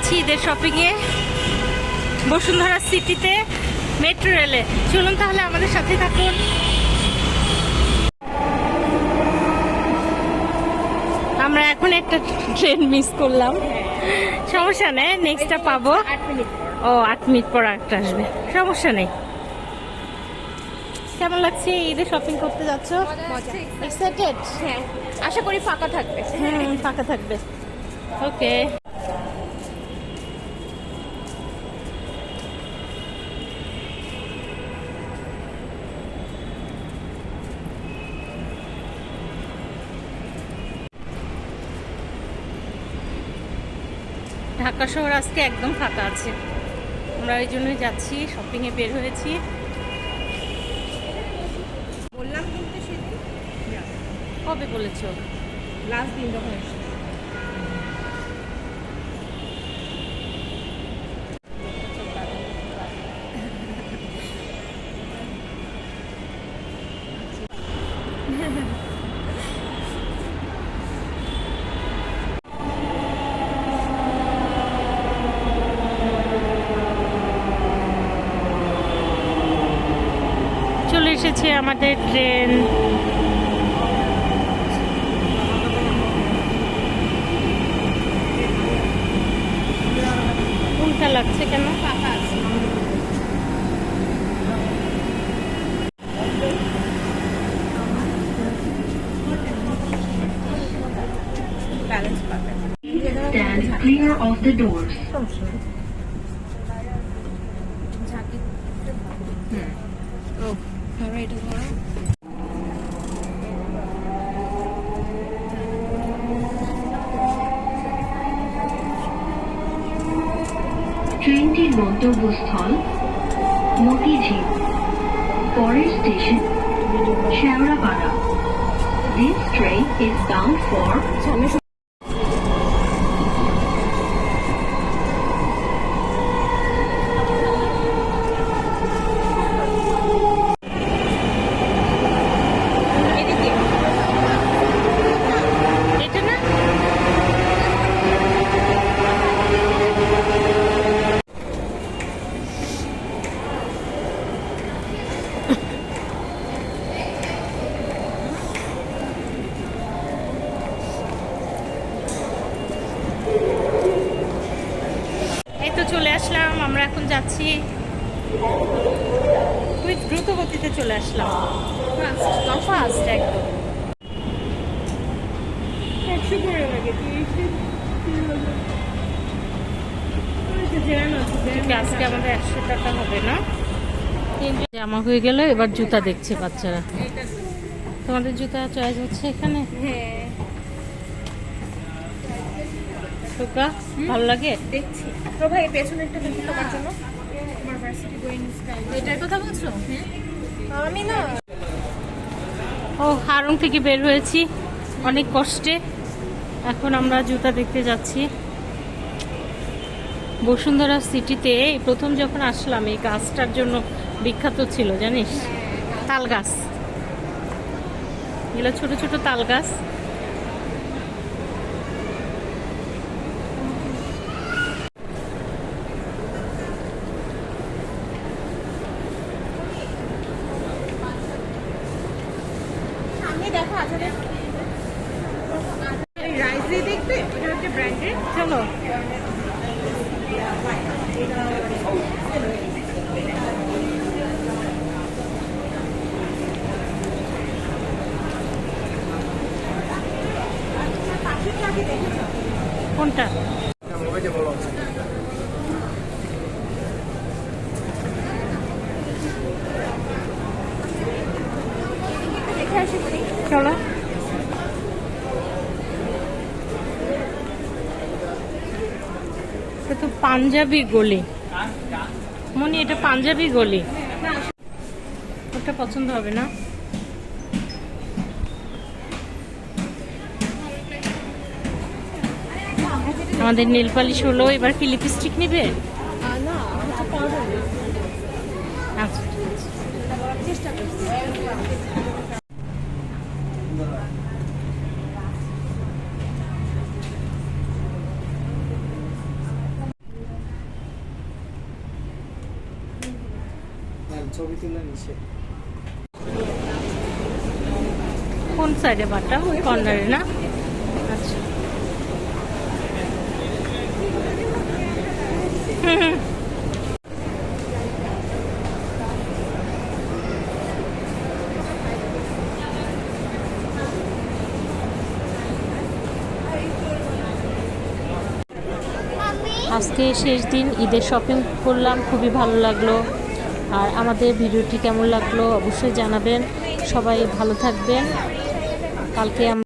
যাচ্ছি ঈদের শপিংয়ে বসুন্ধরা সিটিতে মেট্রো রেলে। চলুন তাহলে আমাদের সাথে থাকুন। আমরা এখন একটা ট্রেন মিস করলাম, সমস্যা নেই, নেক্সটটা পাবো। 8 মিনিট পর একটা আসবে, সমস্যা নেই। কেমন লাগছে ঈদের শপিং করতে যাচ্ছ? এক্সাইটেড? হ্যাঁ, আশা করি ফাঁকা থাকবে। ফাঁকা থাকবে। ওকে, ঢাকা শহর আজকে একদম ফাঁকা আছে। আমরা ওই জন্যই যাচ্ছি, শপিংয়ে বের হয়েছি। বললাম কিন্তু সেদিন, কবে বলেছো? লাস্ট দিন যখন এসেছি। চলে এসেছে আমাদের ট্রেন। উল্টা লাগছে কেন? ফাঁকা আছে। ব্যালেন্স পাবে। Stand clear of the doors. ঝাঁকি। ও, ধরো এটা ধরো। ট্রেনটির গন্তব্যস্থল মতিঝিল, পরের station Shewrapara. This train is bound for এটা না, এই তো চলে আসলাম। আমরা এখন যাচ্ছি, খুব দ্রুত গতিতে চলে আসলাম। ফাস্ট একদম। আজকে আমাদের 100 টাকা হবে না? জামা হয়ে গেল, এবার জুতা দেখছে বাচ্চারা। তোমাদের জুতা চয়েস হচ্ছে এখানে? হ্যাঁ, টুকা ভালো লাগে? দেখছি। তো ভাই পেছনে একটা দেখি তোমার জন্য। তোমার ভার্সিটি গোয়িং স্টাইল। এটার কথা বলছো? আমি না, ও হারং থেকে বের হয়েছি অনেক কষ্টে। এখন আমরা জুতা দেখতে যাচ্ছি বসুন্ধরা সিটিতে। এই প্রথম যখন আসলাম, এই গাছটার জন্য বিখ্যাত ছিল জানিস, তাল গাছ। এগুলো ছোট ছোট তাল গাছ। সামনে দেখো আজকে রাইজে দেখবে, এটা হচ্ছে ব্র্যান্ডের। চলো, কোনটা? দেখে আসি বলি। চলো, এটা তো পাঞ্জাবি গলি মনি, এটা পাঞ্জাবি গলি। ওটা পছন্দ হবে না। আমাদের নীল পালিশ হলো, এবার কি লিপস্টিক নিবে? না, হচ্ছে পাউডার। আচ্ছা ঠিক আছে। চেষ্টা করছি। ছবি তুলে নিষেধ। কোন সাইডে বাটা? ওই কর্নারে না? আচ্ছা। হুম। আজকে শেষ দিন, ঈদের শপিং করলাম, খুবই ভালো লাগলো। আর আমাদের ভিডিওটি কেমন লাগলো অবশ্যই জানাবেন। সবাই ভালো থাকবেন। কালকে